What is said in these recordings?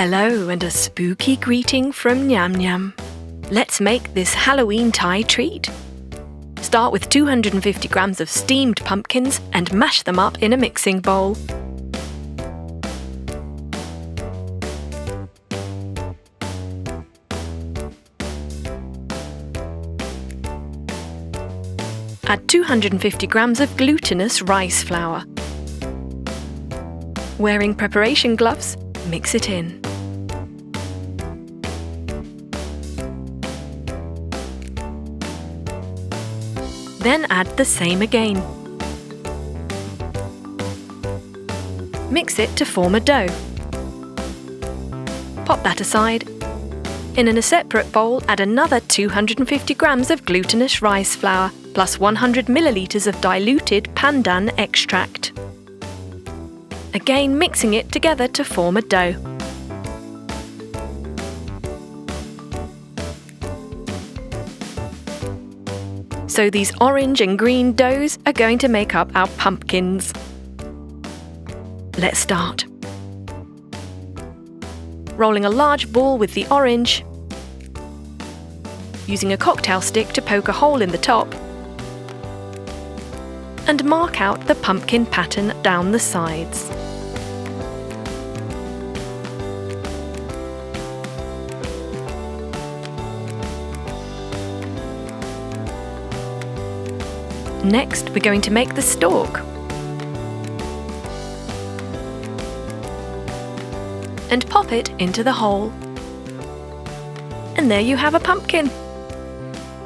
Hello and a spooky greeting from Nyam Nyam. Let's make this Halloween Thai treat. Start with 250 grams of steamed pumpkins and mash them up in a mixing bowl. Add 250 grams of glutinous rice flour. Wearing preparation gloves, mix it in. Then add the same again. Mix it to form a dough. Pop that aside. In a separate bowl, add another 250 grams of glutinous rice flour plus 100 milliliters of diluted pandan extract. Again mixing it together to form a dough. So these orange and green doughs are going to make up our pumpkins. Let's start. Rolling a large ball with the orange, using a cocktail stick to poke a hole in the top, and mark out the pumpkin pattern down the sides. Next, we're going to make the stalk. And pop it into the hole. And there you have a pumpkin.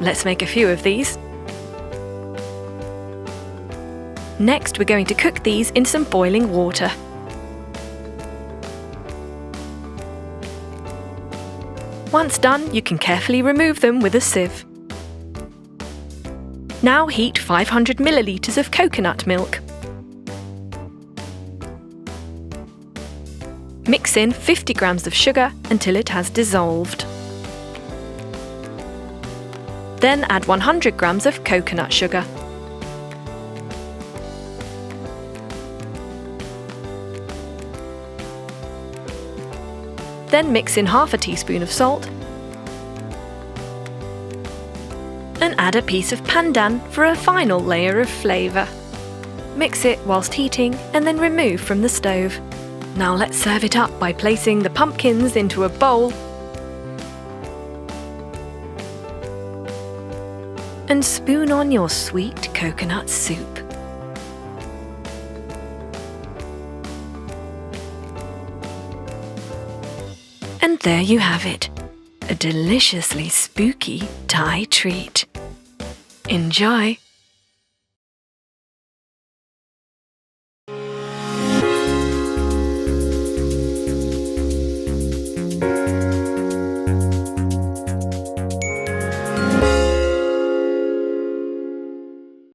Let's make a few of these. Next, we're going to cook these in some boiling water. Once done, you can carefully remove them with a sieve. Now heat 500 milliliters of coconut milk. Mix in 50 grams of sugar until it has dissolved. Then add 100 grams of coconut sugar. Then mix in half a teaspoon of salt and add a piece of pandan for a final layer of flavour. Mix it whilst heating and then remove from the stove. Now let's serve it up by placing the pumpkins into a bowl and spoon on your sweet coconut soup. And there you have it, a deliciously spooky Thai treat. Enjoy!